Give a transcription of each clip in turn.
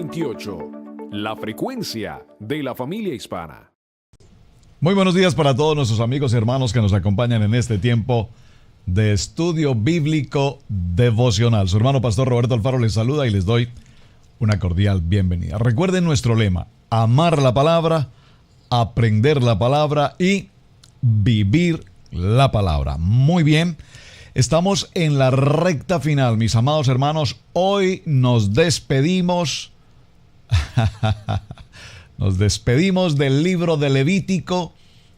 28. La frecuencia de la familia hispana. Muy buenos días para todos nuestros amigos y hermanos que nos acompañan en este tiempo de estudio bíblico devocional. Su hermano Pastor Roberto Alfaro les saluda y les doy una cordial bienvenida. Recuerden nuestro lema: amar la palabra, aprender la palabra y vivir la palabra. Muy bien, estamos en la recta final, mis amados hermanos. Hoy nos despedimos. Nos despedimos del libro de Levítico,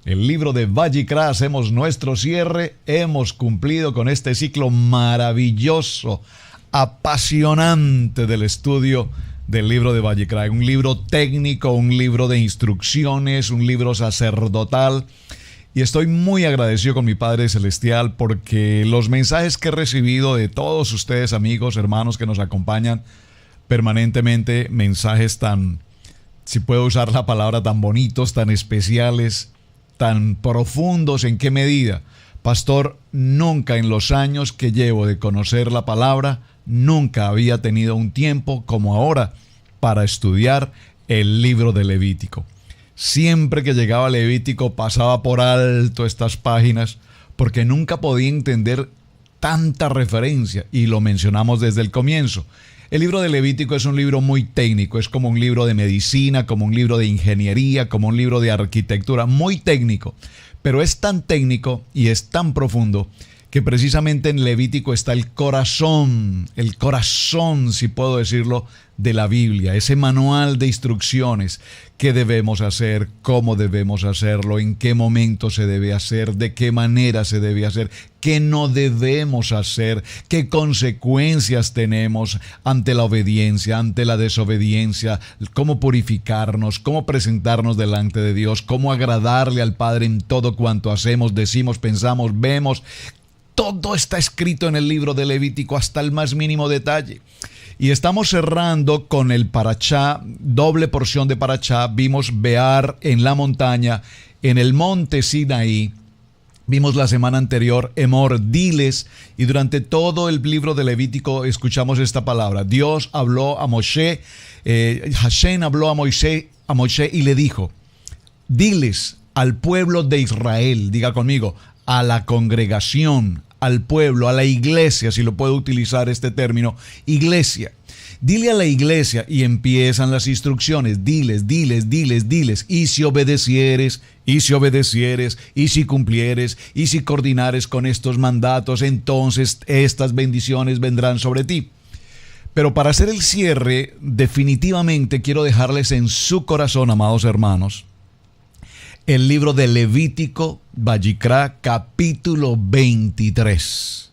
el libro de Vayikra. Hacemos nuestro cierre. Hemos cumplido con este ciclo maravilloso, apasionante del estudio del libro de Vayikra. Un libro técnico, un libro de instrucciones, un libro sacerdotal. Y estoy muy agradecido con mi Padre Celestial porque los mensajes que he recibido de todos ustedes, amigos, hermanos que nos acompañan permanentemente, mensajes tan, si puedo usar la palabra, tan bonitos, tan especiales, tan profundos. ¿En qué medida? Pastor, nunca en los años que llevo de conocer la palabra, nunca había tenido un tiempo como ahora para estudiar el libro de Levítico. Siempre que llegaba a Levítico pasaba por alto estas páginas porque nunca podía entender tanta referencia, y lo mencionamos desde el comienzo. El libro de Levítico es un libro muy técnico, es como un libro de medicina, como un libro de ingeniería, como un libro de arquitectura, muy técnico. Pero es tan técnico y es tan profundo que precisamente en Levítico está el corazón, si puedo decirlo, de la Biblia, ese manual de instrucciones, qué debemos hacer, cómo debemos hacerlo, en qué momento se debe hacer, de qué manera se debe hacer, qué no debemos hacer, qué consecuencias tenemos ante la obediencia, ante la desobediencia, cómo purificarnos, cómo presentarnos delante de Dios, cómo agradarle al Padre en todo cuanto hacemos, decimos, pensamos, vemos. Todo está escrito en el libro de Levítico hasta el más mínimo detalle. Y estamos cerrando con el parachá, doble porción de parachá. Vimos Bear en la montaña, en el monte Sinaí. Vimos la semana anterior Emor, diles, y durante todo el libro de Levítico escuchamos esta palabra. Dios habló a Moshe, Hashem habló a Moshe y le dijo: diles al pueblo de Israel, diga conmigo, a la congregación, al pueblo, a la iglesia, si lo puedo utilizar este término, iglesia. Dile a la iglesia, y empiezan las instrucciones, diles, y si obedecieres, y si cumplieres, y si coordinares con estos mandatos, entonces estas bendiciones vendrán sobre ti. Pero para hacer el cierre, definitivamente quiero dejarles en su corazón, amados hermanos, el libro de Levítico, Vayikra, capítulo 23.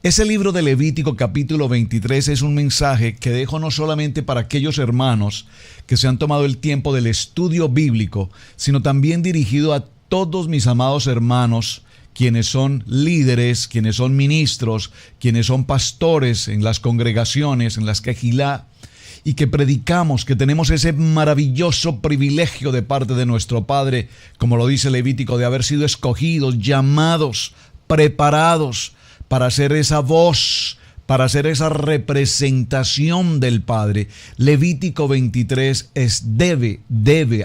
Ese libro de Levítico, capítulo 23, es un mensaje que dejo no solamente para aquellos hermanos que se han tomado el tiempo del estudio bíblico, sino también dirigido a todos mis amados hermanos, quienes son líderes, quienes son ministros, quienes son pastores en las congregaciones, en las quejilá, y que predicamos, que tenemos ese maravilloso privilegio de parte de nuestro Padre, como lo dice Levítico, de haber sido escogidos, llamados, preparados para ser esa voz, para ser esa representación del Padre. Levítico 23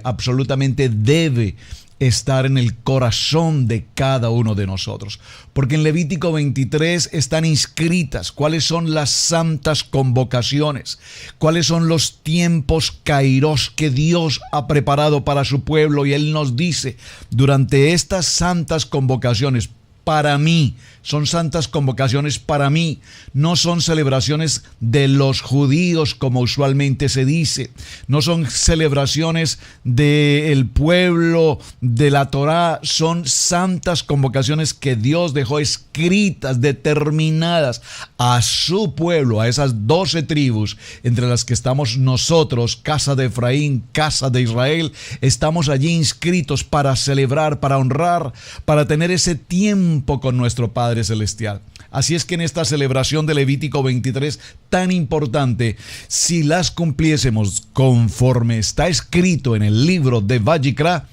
absolutamente debe estar en el corazón de cada uno de nosotros. Porque en Levítico 23 están inscritas cuáles son las santas convocaciones, cuáles son los tiempos kairos que Dios ha preparado para su pueblo. Y Él nos dice, durante estas santas convocaciones, para mí, son santas convocaciones para mí, no son celebraciones de los judíos como usualmente se dice, no son celebraciones del pueblo de la Torá, son santas convocaciones que Dios dejó escritas, determinadas a su pueblo, a esas 12 tribus entre las que estamos nosotros, casa de Efraín, casa de Israel. Estamos allí inscritos para celebrar, para honrar, para tener ese tiempo con nuestro Padre Celestial. Así es que en esta celebración de Levítico 23 tan importante, si las cumpliésemos conforme está escrito en el libro de Vayikra,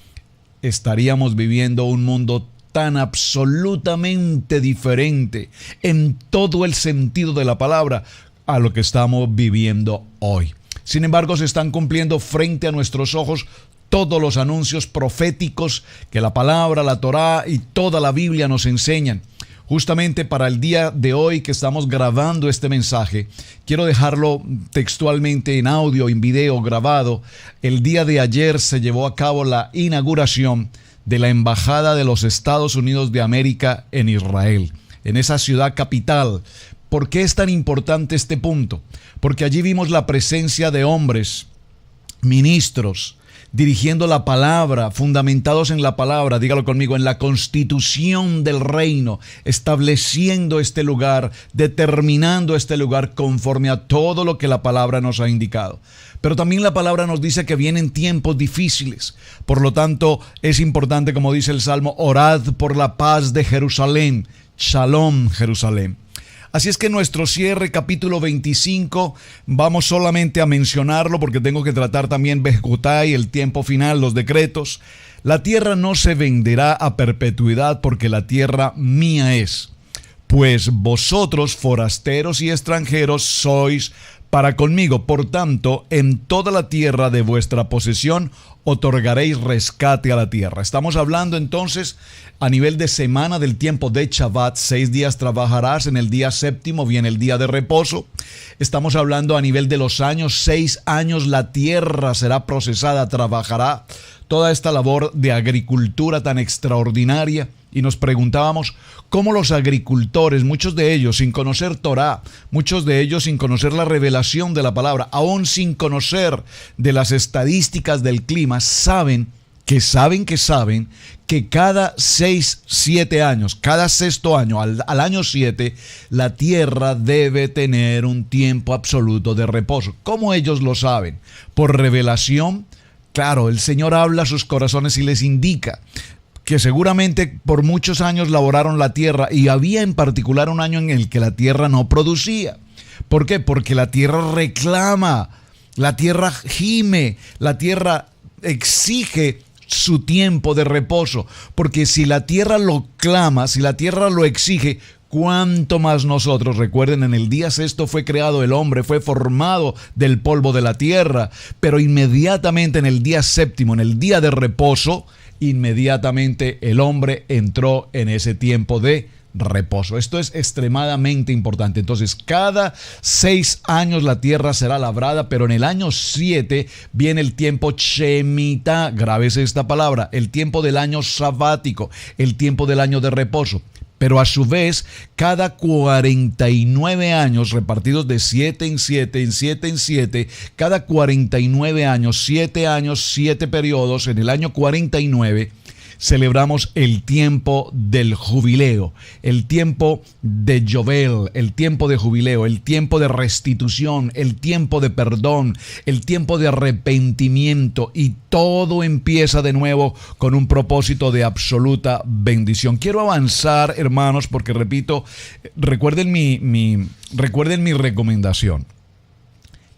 estaríamos viviendo un mundo tan absolutamente diferente en todo el sentido de la palabra a lo que estamos viviendo hoy. Sin embargo, se están cumpliendo frente a nuestros ojos todos los anuncios proféticos que la palabra, la Torá y toda la Biblia nos enseñan. Justamente para el día de hoy que estamos grabando este mensaje, quiero dejarlo textualmente en audio, en video grabado. El día de ayer se llevó a cabo la inauguración de la Embajada de los Estados Unidos de América en Israel, en esa ciudad capital. ¿Por qué es tan importante este punto? Porque allí vimos la presencia de hombres, ministros, dirigiendo la palabra, fundamentados en la palabra, dígalo conmigo, en la constitución del reino, estableciendo este lugar, determinando este lugar conforme a todo lo que la palabra nos ha indicado. Pero también la palabra nos dice que vienen tiempos difíciles. Por lo tanto, es importante, como dice el Salmo, orad por la paz de Jerusalén. Shalom, Jerusalén. Así es que nuestro cierre, capítulo 25, vamos solamente a mencionarlo porque tengo que tratar también Bejutai, el tiempo final, los decretos. La tierra no se venderá a perpetuidad porque la tierra mía es. Pues vosotros, forasteros y extranjeros, sois para conmigo. Por tanto, en toda la tierra de vuestra posesión otorgaréis rescate a la tierra. Estamos hablando entonces a nivel de semana del tiempo de Shabbat. 6 días trabajarás, en el día séptimo viene el día de reposo. Estamos hablando a nivel de los años, 6 años la tierra será procesada, trabajará. Toda esta labor de agricultura tan extraordinaria. Y nos preguntábamos cómo los agricultores, muchos de ellos sin conocer Torá, muchos de ellos sin conocer la revelación de la palabra, aún sin conocer de las estadísticas del clima, saben que cada 6, 7 años, cada sexto año, al año 7, la tierra debe tener un tiempo absoluto de reposo. ¿Cómo ellos lo saben? Por revelación. Claro, el Señor habla a sus corazones y les indica que seguramente por muchos años laboraron la tierra y había en particular un año en el que la tierra no producía. ¿Por qué? Porque la tierra reclama, la tierra gime, la tierra exige su tiempo de reposo. Porque si la tierra lo clama, si la tierra lo exige, ¿cuánto más nosotros? Recuerden, en el día sexto fue creado el hombre, fue formado del polvo de la tierra, pero inmediatamente en el día séptimo, en el día de reposo, inmediatamente el hombre entró en ese tiempo de reposo. Esto es extremadamente importante. Entonces, cada 6 años la tierra será labrada, pero en el año 7 viene el tiempo Shemitah, grábese esta palabra, el tiempo del año sabático, el tiempo del año de reposo. Pero a su vez, cada 49 años, repartidos de 7 en 7, en 7 en 7, cada 49 años, 7 periodos, en el año 49, celebramos el tiempo del jubileo, el tiempo de Yobel, el tiempo de jubileo, el tiempo de restitución, el tiempo de perdón, el tiempo de arrepentimiento, y todo empieza de nuevo con un propósito de absoluta bendición. Quiero avanzar, hermanos, porque repito, recuerden mi recomendación.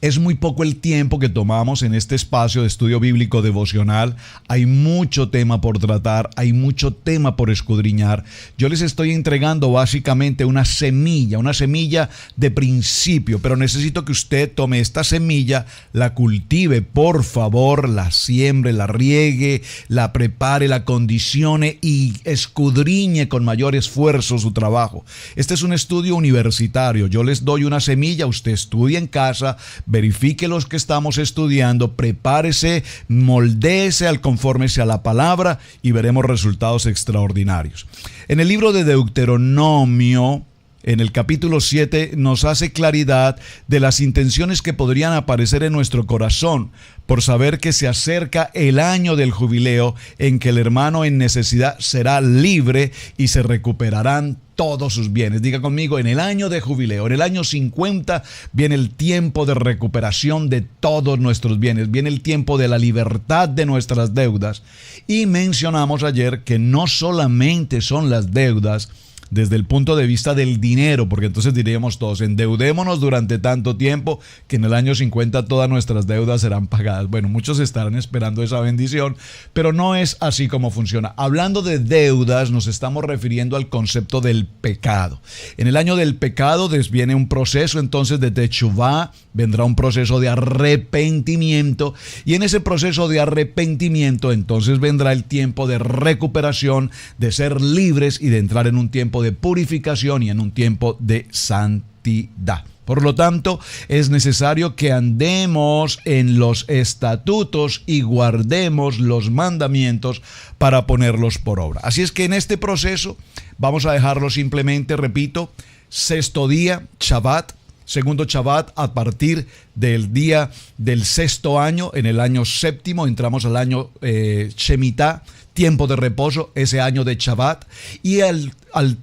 Es muy poco el tiempo que tomamos en este espacio de estudio bíblico devocional. Hay mucho tema por tratar, hay mucho tema por escudriñar. Yo les estoy entregando básicamente una semilla de principio, pero necesito que usted tome esta semilla, la cultive, por favor, la siembre, la riegue, la prepare, la condicione y escudriñe con mayor esfuerzo su trabajo. Este es un estudio universitario. Yo les doy una semilla, usted estudia en casa, verifique los que estamos estudiando, prepárese, moldéese al conforme a la palabra y veremos resultados extraordinarios. En el libro de Deuteronomio, en el capítulo 7, nos hace claridad de las intenciones que podrían aparecer en nuestro corazón por saber que se acerca el año del jubileo en que el hermano en necesidad será libre y se recuperarán todos sus bienes. Diga conmigo, en el año de jubileo, en el año 50, viene el tiempo de recuperación de todos nuestros bienes, viene el tiempo de la libertad de nuestras deudas. Y mencionamos ayer que no solamente son las deudas desde el punto de vista del dinero, porque entonces diríamos todos, endeudémonos durante tanto tiempo que en el año 50 todas nuestras deudas serán pagadas. Bueno, muchos estarán esperando esa bendición, pero no es así como funciona. Hablando de deudas, nos estamos refiriendo al concepto del pecado. En el año del pecado viene un proceso entonces de techuvá, vendrá un proceso de arrepentimiento, y en ese proceso de arrepentimiento entonces vendrá el tiempo de recuperación, de ser libres y de entrar en un tiempo de purificación y en un tiempo de santidad. Por lo tanto, es necesario que andemos en los estatutos y guardemos los mandamientos para ponerlos por obra. Así es que en este proceso vamos a dejarlo simplemente, repito, sexto día, Shabbat, segundo Shabbat a partir del día del sexto año. En el año séptimo entramos al año Shemitah, tiempo de reposo, ese año de Shabbat, y al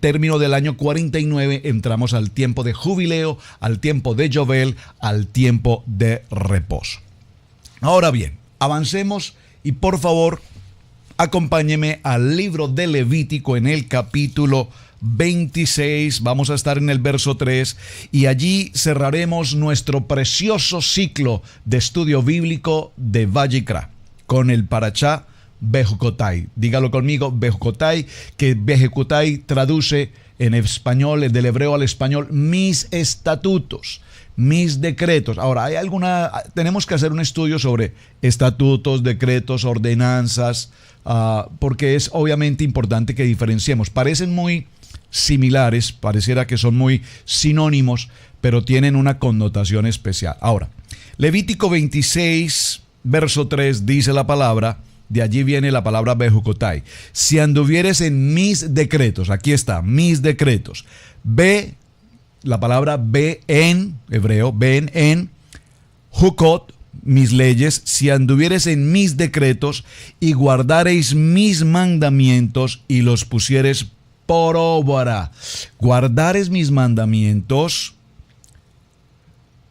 término del año 49 entramos al tiempo de jubileo, al tiempo de Yovel, al tiempo de reposo. Ahora bien, avancemos y por favor acompáñeme al libro de Levítico en el capítulo 26, vamos a estar en el verso 3 y allí cerraremos nuestro precioso ciclo de estudio bíblico de Vayikra con el Parashá Bejucotai. Dígalo conmigo, Bejucotai, que Bejucotai traduce en español, del hebreo al español, mis estatutos, mis decretos. Ahora, tenemos que hacer un estudio sobre estatutos, decretos, ordenanzas, porque es obviamente importante que diferenciemos. Parecen muy similares, pareciera que son muy sinónimos, pero tienen una connotación especial. Ahora, Levítico 26, verso 3, dice la palabra, de allí viene la palabra Bejucotai. Si anduvieres en mis decretos, aquí está, mis decretos. La palabra ve en hebreo, ven en Jukot, mis leyes, si anduvieres en mis decretos y guardareis mis mandamientos y los pusieres por obra. Guardares mis mandamientos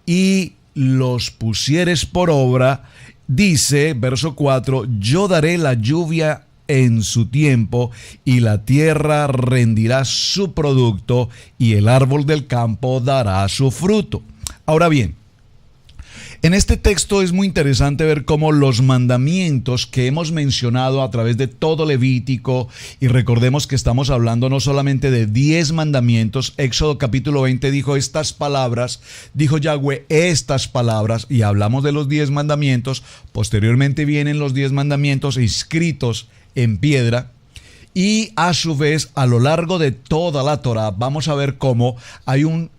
y los pusieres por obra. Dice, verso 4, yo daré la lluvia en su tiempo y la tierra rendirá su producto y el árbol del campo dará su fruto. Ahora bien, en este texto es muy interesante ver cómo los mandamientos que hemos mencionado a través de todo Levítico, y recordemos que estamos hablando no solamente de 10 mandamientos, Éxodo capítulo 20 dijo estas palabras, dijo Yahweh estas palabras, y hablamos de los 10 mandamientos, posteriormente vienen los 10 mandamientos escritos en piedra, y a su vez a lo largo de toda la Torá vamos a ver cómo hay un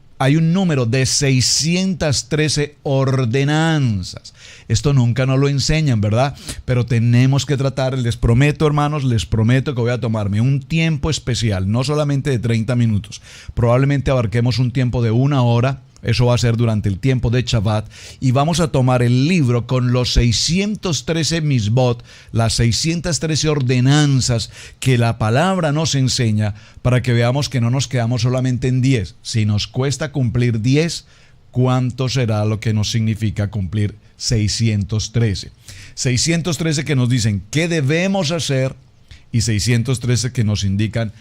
número de 613 ordenanzas. Esto nunca nos lo enseñan, ¿verdad? Pero tenemos que tratar, les prometo, hermanos, les prometo que voy a tomarme un tiempo especial, no solamente de 30 minutos. Probablemente abarquemos un tiempo de 1 hora. Eso va a ser durante el tiempo de Shabbat, y vamos a tomar el libro con los 613 misbot, las 613 ordenanzas que la palabra nos enseña, para que veamos que no nos quedamos solamente en 10. Si nos cuesta cumplir 10, ¿cuánto será lo que nos significa cumplir 613? 613 que nos dicen qué debemos hacer y 613 que nos indican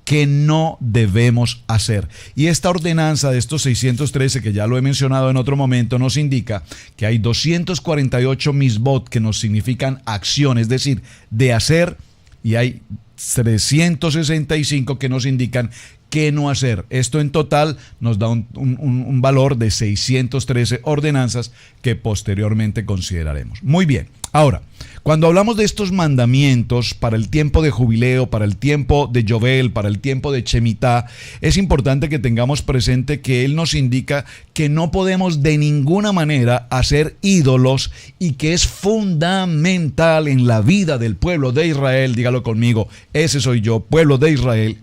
que no debemos hacer. Y esta ordenanza de estos 613, que ya lo he mencionado en otro momento, nos indica que hay 248 misbot que nos significan acción, es decir, de hacer, y hay 365 que nos indican qué no hacer. Esto en total nos da un valor de 613 ordenanzas que posteriormente consideraremos. Muy bien, ahora, cuando hablamos de estos mandamientos para el tiempo de jubileo, para el tiempo de Yovel, para el tiempo de Shemitah, es importante que tengamos presente que Él nos indica que no podemos de ninguna manera hacer ídolos, y que es fundamental en la vida del pueblo de Israel, dígalo conmigo, ese soy yo, pueblo de Israel,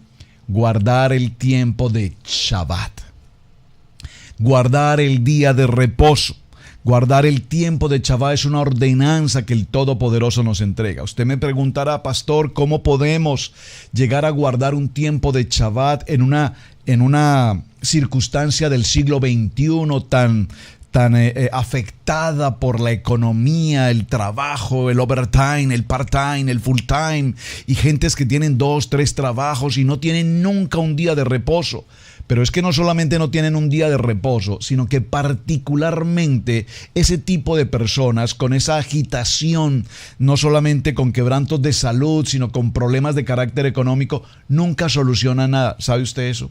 guardar el tiempo de Shabbat, guardar el día de reposo. Guardar el tiempo de Shabbat es una ordenanza que el Todopoderoso nos entrega. Usted me preguntará, pastor, ¿cómo podemos llegar a guardar un tiempo de Shabbat en una circunstancia del siglo XXI tan afectada por la economía, el trabajo, el overtime, el part-time, el full-time, y gentes que tienen 2, 3 trabajos y no tienen nunca un día de reposo. Pero es que no solamente no tienen un día de reposo, sino que particularmente ese tipo de personas con esa agitación, no solamente con quebrantos de salud, sino con problemas de carácter económico, nunca solucionan nada. ¿Sabe usted eso?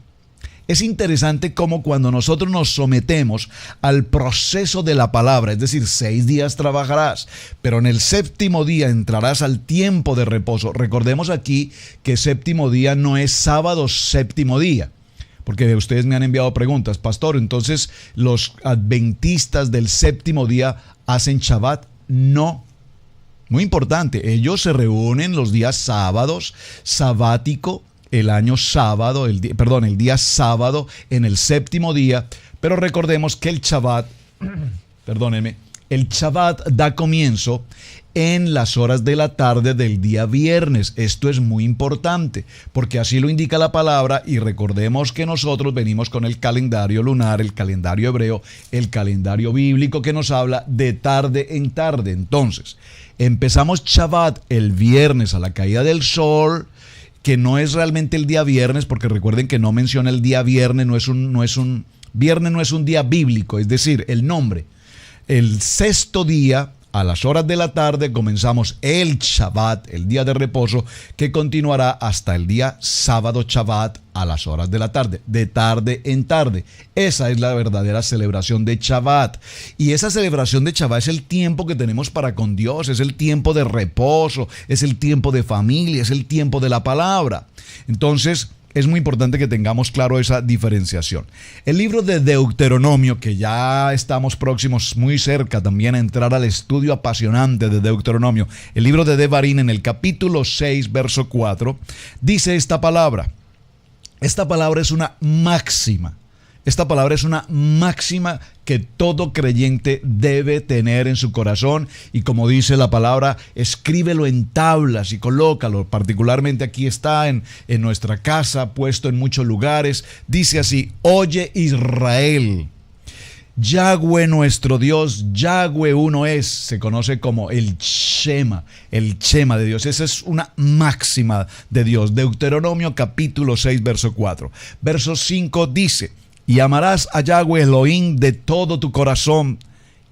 Es interesante cómo cuando nosotros nos sometemos al proceso de la palabra, es decir, 6 días trabajarás, pero en el 7º día entrarás al tiempo de reposo. Recordemos aquí que 7º día no es sábado 7º día. Porque ustedes me han enviado preguntas, pastor, entonces los adventistas del 7º día hacen Shabbat. No, muy importante, ellos se reúnen los días sábados, sabático, el año sábado, el día sábado en el 7º día, pero recordemos que el Shabbat, el Shabbat da comienzo en las horas de la tarde del día viernes. Esto es muy importante porque así lo indica la palabra, y recordemos que nosotros venimos con el calendario lunar, el calendario hebreo, el calendario bíblico que nos habla de tarde en tarde. Entonces, empezamos Shabbat el viernes a la caída del sol, que no es realmente el día viernes, porque recuerden que no menciona el día viernes, viernes no es un día bíblico, es decir, el nombre. El 6º día, a las horas de la tarde, comenzamos el Shabbat, el día de reposo, que continuará hasta el día sábado Shabbat a las horas de la tarde, de tarde en tarde. Esa es la verdadera celebración de Shabbat. Y esa celebración de Shabbat es el tiempo que tenemos para con Dios, es el tiempo de reposo, es el tiempo de familia, es el tiempo de la palabra. Entonces, es muy importante que tengamos claro esa diferenciación. El libro de Deuteronomio, que ya estamos próximos, muy cerca también a entrar al estudio apasionante de Deuteronomio, el libro de Devarim, en el capítulo 6, verso 4, dice esta palabra. Esta palabra es una máxima. Esta palabra es una máxima que todo creyente debe tener en su corazón, y como dice la palabra, escríbelo en tablas y colócalo. Particularmente aquí está en nuestra casa, puesto en muchos lugares. Dice así: oye Israel, Yahweh nuestro Dios, Yahweh uno es. Se conoce como el Shema de Dios. Esa es una máxima de Dios. Deuteronomio capítulo 6, verso 4. Verso 5 dice: y amarás a Yahweh Elohim de todo tu corazón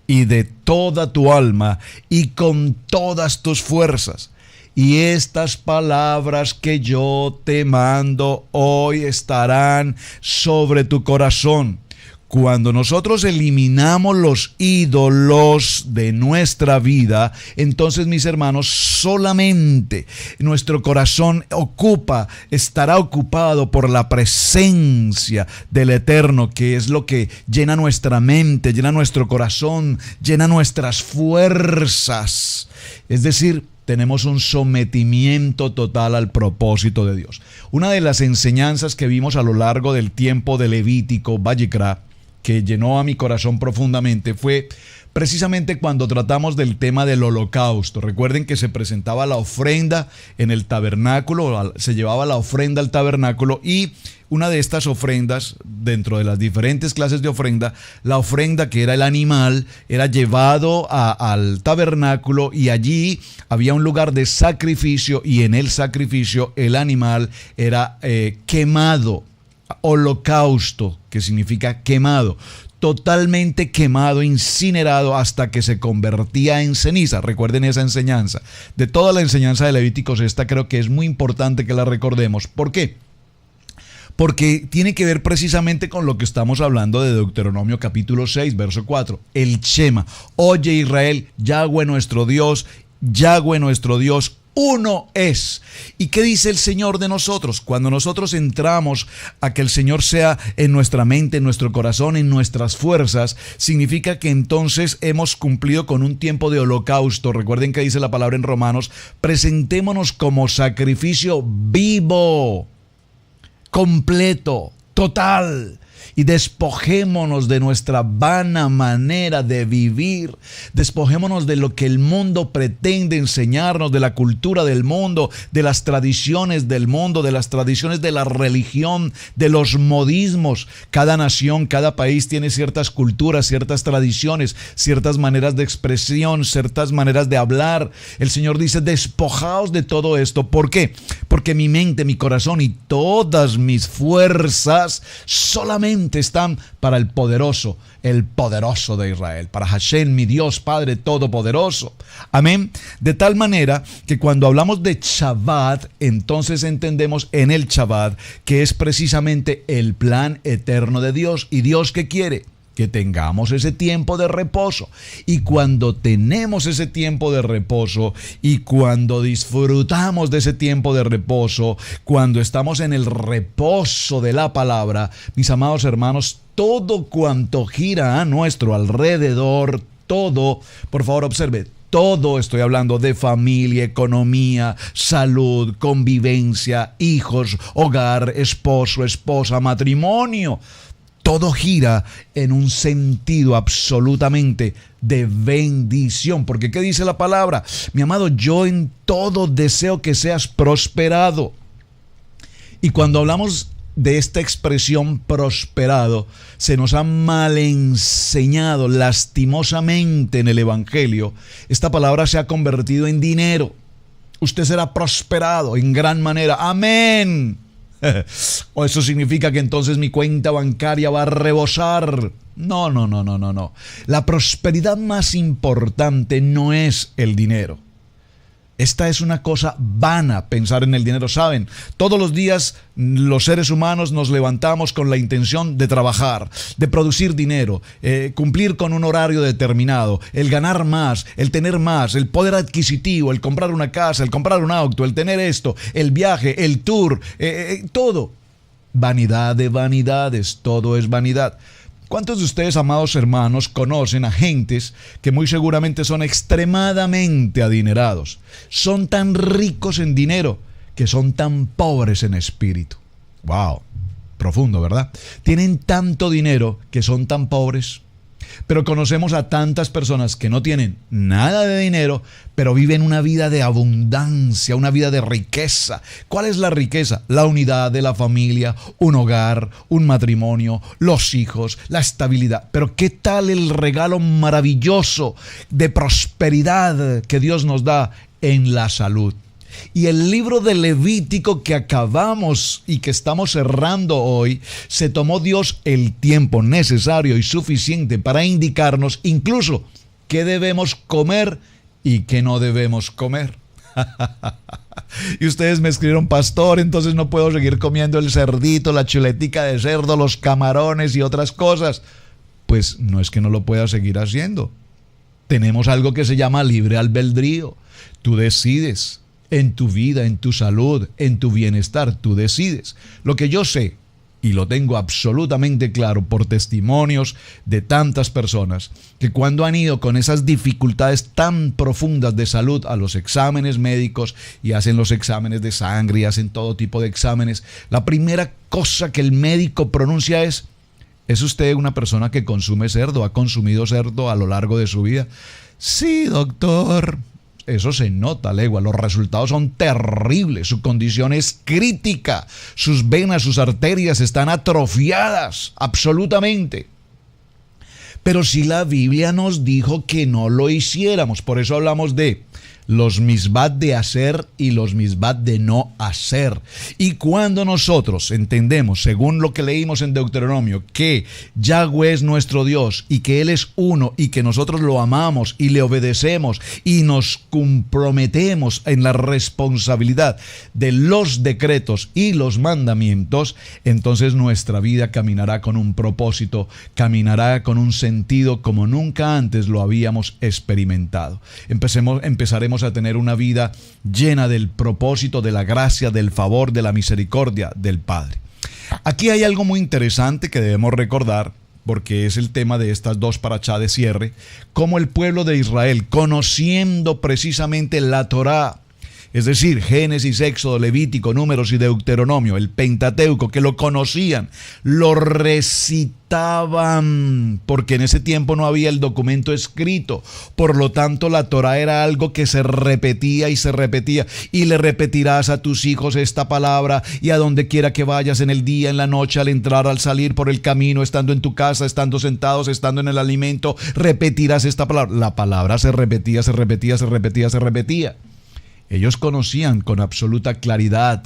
y de toda tu alma y con todas tus fuerzas. Y estas palabras que yo te mando hoy estarán sobre tu corazón. Cuando nosotros eliminamos los ídolos de nuestra vida, entonces, mis hermanos, solamente nuestro corazón estará ocupado por la presencia del Eterno, que es lo que llena nuestra mente, llena nuestro corazón, llena nuestras fuerzas. Es decir, tenemos un sometimiento total al propósito de Dios. Una de las enseñanzas que vimos a lo largo del tiempo de Levítico, Vayikra, que llenó a mi corazón profundamente, fue precisamente cuando tratamos del tema del holocausto. Recuerden que se presentaba la ofrenda en el tabernáculo, se llevaba la ofrenda al tabernáculo, y una de estas ofrendas, dentro de las diferentes clases de ofrenda, la ofrenda que era el animal, era llevado al tabernáculo, y allí había un lugar de sacrificio, y en el sacrificio el animal era quemado. Holocausto, que significa quemado, totalmente quemado, incinerado, hasta que se convertía en ceniza. Recuerden esa enseñanza. De toda la enseñanza de Levíticos, esta creo que es muy importante que la recordemos. ¿Por qué? Porque tiene que ver precisamente con lo que estamos hablando de Deuteronomio capítulo 6, verso 4. El Shema. Oye Israel, Yahweh nuestro Dios, uno es. ¿Y qué dice el Señor de nosotros? Cuando nosotros entramos a que el Señor sea en nuestra mente, en nuestro corazón, en nuestras fuerzas, significa que entonces hemos cumplido con un tiempo de holocausto. Recuerden que dice la palabra en Romanos: presentémonos como sacrificio vivo, completo, total. y despojémonos de nuestra vana manera de vivir. Despojémonos de lo que el mundo pretende enseñarnos, de la cultura del mundo, de las tradiciones del mundo, de las tradiciones de la religión, de los modismos. Cada nación, cada país tiene ciertas culturas, ciertas tradiciones, ciertas maneras de expresión, ciertas maneras de hablar. El Señor dice, despojaos de todo esto. ¿Por qué? Porque mi mente, mi corazón y todas mis fuerzas solamente están para el poderoso de Israel, para Hashem, mi Dios Padre Todopoderoso. Amén. De tal manera que cuando hablamos de Shabbat, entonces entendemos en el Shabbat que es precisamente el plan eterno de Dios. ¿Y Dios qué quiere? Que tengamos ese tiempo de reposo. Y cuando tenemos ese tiempo de reposo y cuando disfrutamos de ese tiempo de reposo, cuando estamos en el reposo de la palabra, mis amados hermanos, todo cuanto gira a nuestro alrededor, todo, por favor observe, todo, estoy hablando de familia, economía, salud, convivencia, hijos, hogar, esposo, esposa, matrimonio. Todo gira en un sentido absolutamente de bendición. Porque ¿qué dice la palabra? Mi amado, yo en todo deseo que seas prosperado. Y cuando hablamos de esta expresión prosperado, se nos ha mal enseñado lastimosamente en el Evangelio. Esta palabra se ha convertido en dinero. Usted será prosperado en gran manera. Amén. O eso significa que entonces mi cuenta bancaria va a rebosar. No. La prosperidad más importante no es el dinero. Esta es una cosa vana, pensar en el dinero. Saben, todos los días los seres humanos nos levantamos con la intención de trabajar, de producir dinero, cumplir con un horario determinado, el ganar más, el tener más, el poder adquisitivo, el comprar una casa, el comprar un auto, el tener esto, el viaje, el tour, todo. Vanidad de vanidades, todo es vanidad. ¿Cuántos de ustedes, amados hermanos, conocen a gentes que muy seguramente son extremadamente adinerados? Son tan ricos en dinero que son tan pobres en espíritu. ¡Wow! Profundo, ¿verdad? Tienen tanto dinero que son tan pobres. Pero conocemos a tantas personas que no tienen nada de dinero, pero viven una vida de abundancia, una vida de riqueza. ¿Cuál es la riqueza? La unidad de la familia, un hogar, un matrimonio, los hijos, la estabilidad. Pero ¿qué tal el regalo maravilloso de prosperidad que Dios nos da en la salud? Y el libro de Levítico que acabamos y que estamos cerrando hoy, se tomó Dios el tiempo necesario y suficiente para indicarnos incluso qué debemos comer y qué no debemos comer. Y ustedes me escribieron, pastor, entonces no puedo seguir comiendo el cerdito, la chuletica de cerdo, los camarones y otras cosas. Pues no es que no lo pueda seguir haciendo. Tenemos algo que se llama libre albedrío. Tú decides. En tu vida, en tu salud, en tu bienestar, tú decides. Lo que yo sé, y lo tengo absolutamente claro por testimonios de tantas personas, que cuando han ido con esas dificultades tan profundas de salud a los exámenes médicos y hacen los exámenes de sangre y hacen todo tipo de exámenes, la primera cosa que el médico pronuncia ¿es usted una persona que consume cerdo? ¿Ha consumido cerdo a lo largo de su vida? Sí, doctor. Eso se nota, legua. Los resultados son terribles. Su condición es crítica. Sus venas, sus arterias están atrofiadas, absolutamente. Pero si la Biblia nos dijo que no lo hiciéramos, por eso hablamos de los misbat de hacer y los misbat de no hacer. Y cuando nosotros entendemos, según lo que leímos en Deuteronomio, que Yahweh es nuestro Dios y que Él es uno y que nosotros lo amamos y le obedecemos y nos comprometemos en la responsabilidad de los decretos y los mandamientos, entonces nuestra vida caminará con un propósito, caminará con un sentido como nunca antes lo habíamos experimentado. Empezaremos a tener una vida llena del propósito, de la gracia, del favor, de la misericordia del Padre. Aquí hay algo muy interesante que debemos recordar, porque es el tema de estas dos parashá de cierre, cómo el pueblo de Israel, conociendo precisamente la Torá, es decir, Génesis, Éxodo, Levítico, Números y Deuteronomio, el Pentateuco, que lo conocían, lo recitaban, porque en ese tiempo no había el documento escrito. Por lo tanto, la Torá era algo que se repetía y se repetía. Y le repetirás a tus hijos esta palabra, y a donde quiera que vayas, en el día, en la noche, al entrar, al salir, por el camino, estando en tu casa, estando sentados, estando en el alimento, repetirás esta palabra. La palabra se repetía, se repetía, se repetía, se repetía. Ellos conocían con absoluta claridad,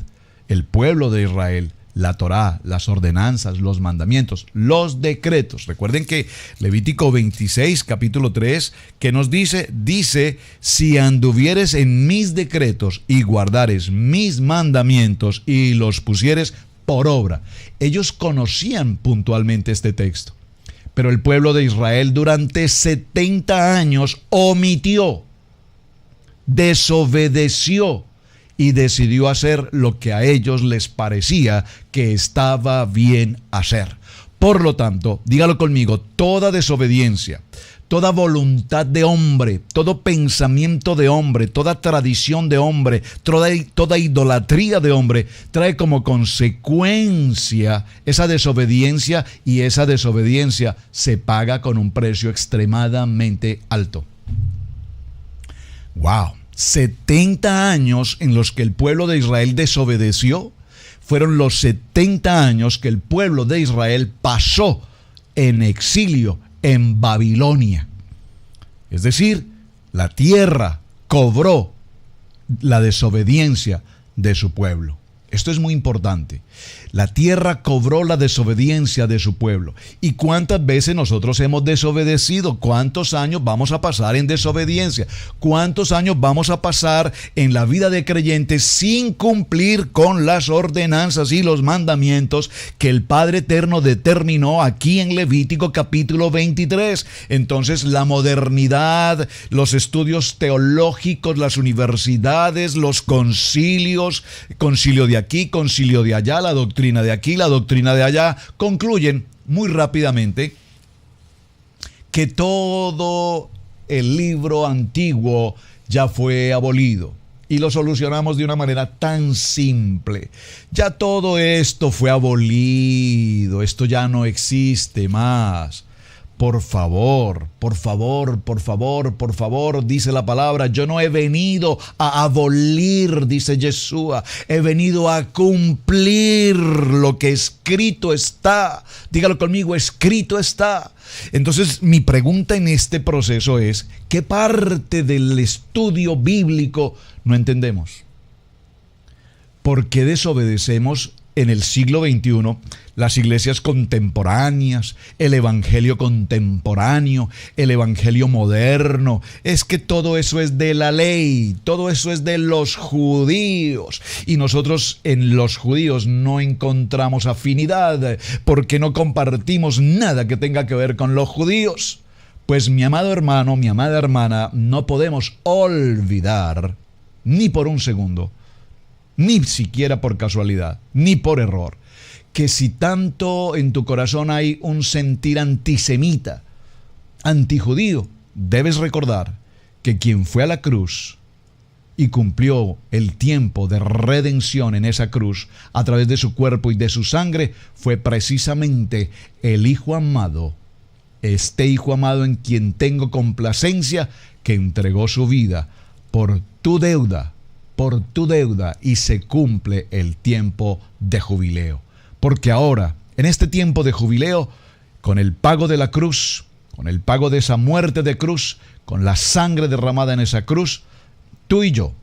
el pueblo de Israel, la Torá, las ordenanzas, los mandamientos, los decretos. Recuerden que Levítico 26, capítulo 3, que nos dice, si anduvieres en mis decretos y guardares mis mandamientos y los pusieres por obra. Ellos conocían puntualmente este texto, pero el pueblo de Israel durante 70 años omitió, desobedeció y decidió hacer lo que a ellos les parecía que estaba bien hacer. Por lo tanto, dígalo conmigo, toda desobediencia, toda voluntad de hombre, todo pensamiento de hombre, toda tradición de hombre, toda idolatría de hombre, trae como consecuencia esa desobediencia, y esa desobediencia se paga con un precio extremadamente alto. ¡Wow! 70 años en los que el pueblo de Israel desobedeció, fueron los 70 años que el pueblo de Israel pasó en exilio en Babilonia. Es decir, la tierra cobró la desobediencia de su pueblo. Esto es muy importante. La tierra cobró la desobediencia de su pueblo. ¿Y cuántas veces nosotros hemos desobedecido? ¿Cuántos años vamos a pasar en desobediencia? ¿Cuántos años vamos a pasar en la vida de creyentes sin cumplir con las ordenanzas y los mandamientos que el Padre Eterno determinó aquí en Levítico capítulo 23? Entonces, la modernidad, los estudios teológicos, las universidades, los concilios, concilio de aquí, concilio de allá, la doctrina de aquí, la doctrina de allá, concluyen muy rápidamente que todo el libro antiguo ya fue abolido. Y lo solucionamos de una manera tan simple. Ya todo esto fue abolido, esto ya no existe más. Por favor, por favor, por favor, por favor, dice la palabra, yo no he venido a abolir, dice Yeshua, he venido a cumplir lo que escrito está. Dígalo conmigo, escrito está. Entonces, mi pregunta en este proceso es, ¿qué parte del estudio bíblico no entendemos? ¿Por qué desobedecemos en el siglo XXI las iglesias contemporáneas, el evangelio contemporáneo, el evangelio moderno? Es que todo eso es de la ley, todo eso es de los judíos, y nosotros en los judíos no encontramos afinidad porque no compartimos nada que tenga que ver con los judíos. Pues mi amado hermano, mi amada hermana, no podemos olvidar ni por un segundo, ni siquiera por casualidad, ni por error, que si tanto en tu corazón hay un sentir antisemita, antijudío, debes recordar que quien fue a la cruz y cumplió el tiempo de redención en esa cruz a través de su cuerpo y de su sangre fue precisamente el Hijo amado, este Hijo amado en quien tengo complacencia, que entregó su vida por tu deuda, y se cumple el tiempo de jubileo. Porque ahora, en este tiempo de jubileo, con el pago de la cruz, con el pago de esa muerte de cruz, con la sangre derramada en esa cruz, tú y yo,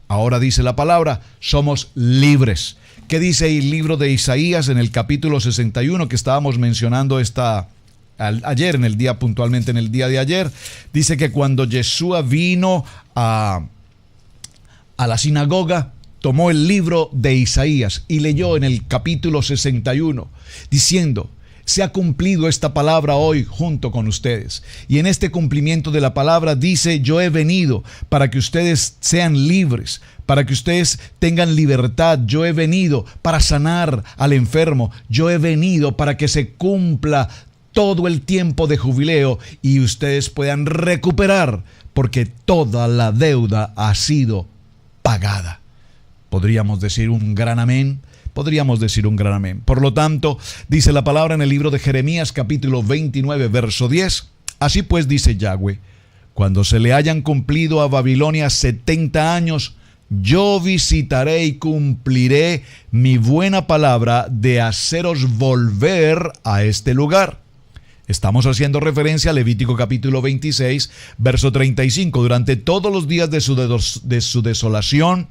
ahora dice la palabra, somos libres. ¿Qué dice el libro de Isaías en el capítulo 61 que estábamos mencionando ayer, puntualmente en el día de ayer? Dice que cuando Yeshua vino a la sinagoga, tomó el libro de Isaías y leyó en el capítulo 61, diciendo, se ha cumplido esta palabra hoy junto con ustedes. Y en este cumplimiento de la palabra dice, yo he venido para que ustedes sean libres, para que ustedes tengan libertad. Yo he venido para sanar al enfermo. Yo he venido para que se cumpla todo el tiempo de jubileo y ustedes puedan recuperar, porque toda la deuda ha sido pagada. Podríamos decir un gran amén. Podríamos decir un gran amén. Por lo tanto, dice la palabra en el libro de Jeremías capítulo 29, verso 10. Así pues dice Yahweh, cuando se le hayan cumplido a Babilonia 70 años, yo visitaré y cumpliré mi buena palabra de haceros volver a este lugar. Estamos haciendo referencia a Levítico capítulo 26, verso 35. Durante todos los días de su desolación,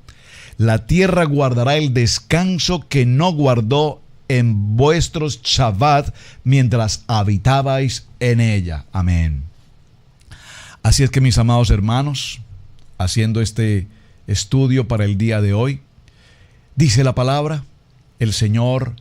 la tierra guardará el descanso que no guardó en vuestros Shabbat mientras habitabais en ella. Amén. Así es que, mis amados hermanos, haciendo este estudio para el día de hoy, dice la palabra, el Señor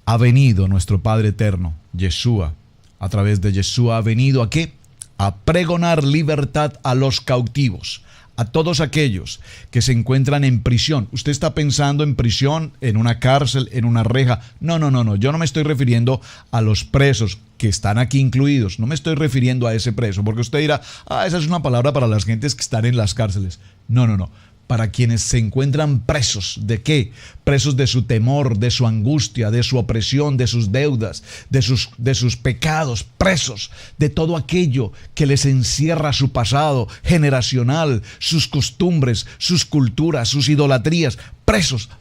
ha venido, nuestro Padre eterno, Yeshua, a través de Yeshua ha venido ¿a qué? A pregonar libertad a los cautivos, a todos aquellos que se encuentran en prisión. Usted está pensando en prisión, en una cárcel, en una reja. No. Yo no me estoy refiriendo a los presos que están aquí incluidos. No me estoy refiriendo a ese preso, porque usted dirá, esa es una palabra para las gentes que están en las cárceles. No. Para quienes se encuentran presos. ¿De qué? Presos de su temor, de su angustia, de su opresión, de sus deudas, de sus pecados. Presos de todo aquello que les encierra su pasado generacional, sus costumbres, sus culturas, sus idolatrías. Presos.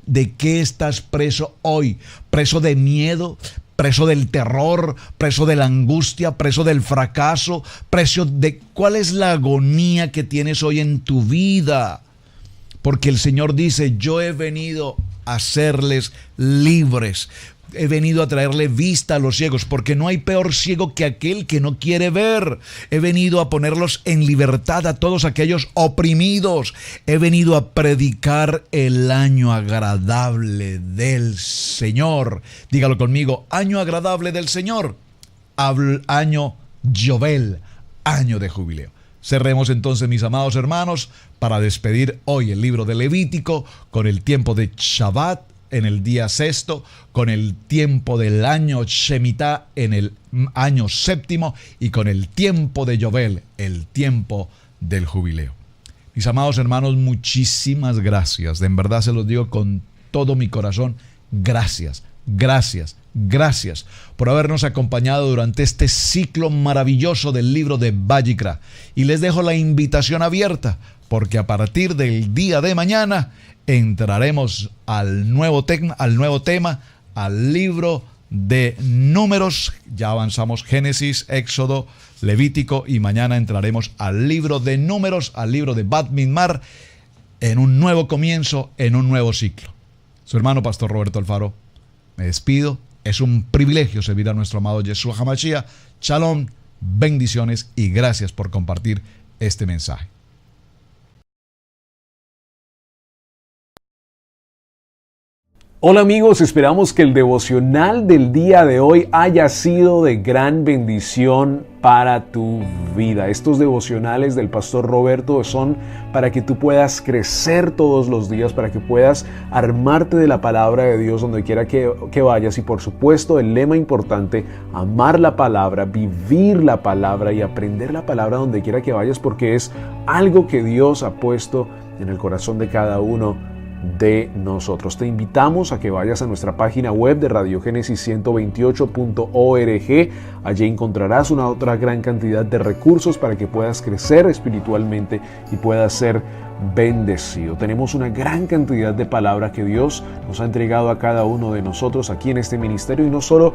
¿De qué estás preso hoy? ¿Preso de miedo? ¿Preso del terror? ¿Preso de la angustia? ¿Preso del fracaso? ¿Preso de cuál es la agonía que tienes hoy en tu vida? Porque el Señor dice, yo he venido a hacerles libres. He venido a traerle vista a los ciegos, porque no hay peor ciego que aquel que no quiere ver. He venido a ponerlos en libertad a todos aquellos oprimidos. He venido a predicar el año agradable del Señor. Dígalo conmigo, año agradable del Señor. Año Yovel, año de jubileo. Cerremos entonces, mis amados hermanos, para despedir hoy el libro de Levítico con el tiempo de Shabbat en el día sexto, con el tiempo del año Shemitah en el año séptimo y con el tiempo de Yovel, el tiempo del jubileo. Mis amados hermanos, muchísimas gracias. En verdad se los digo con todo mi corazón. Gracias por habernos acompañado durante este ciclo maravilloso del libro de Vayikra. Y les dejo la invitación abierta, porque a partir del día de mañana entraremos al nuevo tema, al libro de Números. Ya avanzamos Génesis, Éxodo, Levítico y mañana entraremos al libro de Números, al libro de Bat Midmar, en un nuevo comienzo, en un nuevo ciclo. Su hermano Pastor Roberto Alfaro, me despido. Es un privilegio servir a nuestro amado Yeshua HaMashiach. Shalom, bendiciones y gracias por compartir este mensaje. Hola amigos, esperamos que el devocional del día de hoy haya sido de gran bendición para tu vida. Estos devocionales del Pastor Roberto son para que tú puedas crecer todos los días, para que puedas armarte de la palabra de Dios donde quiera que vayas y por supuesto el lema importante, amar la palabra, vivir la palabra y aprender la palabra donde quiera que vayas, porque es algo que Dios ha puesto en el corazón de cada uno de nosotros. Te invitamos a que vayas a nuestra página web de Radiogénesis 128.org. Allí encontrarás una otra gran cantidad de recursos para que puedas crecer espiritualmente y puedas ser bendecido. Tenemos una gran cantidad de palabra que Dios nos ha entregado a cada uno de nosotros aquí en este ministerio, y no solo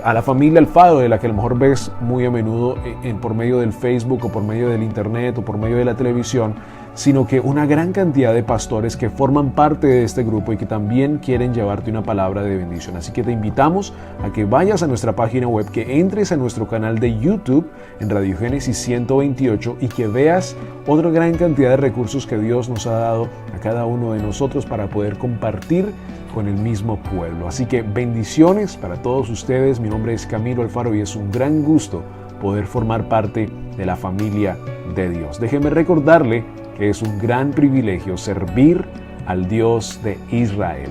a la familia Alfaro, de la que a lo mejor ves muy a menudo por medio del Facebook o por medio del internet o por medio de la televisión, sino que una gran cantidad de pastores que forman parte de este grupo y que también quieren llevarte una palabra de bendición. Así que te invitamos a que vayas a nuestra página web, que entres a nuestro canal de YouTube en Radiogénesis 128 y que veas otra gran cantidad de recursos que Dios nos ha dado a cada uno de nosotros para poder compartir con el mismo pueblo. Así que bendiciones para todos ustedes. Mi nombre es Camilo Alfaro y es un gran gusto poder formar parte de la familia de Dios. Déjeme recordarle que es un gran privilegio servir al Dios de Israel.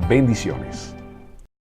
Bendiciones.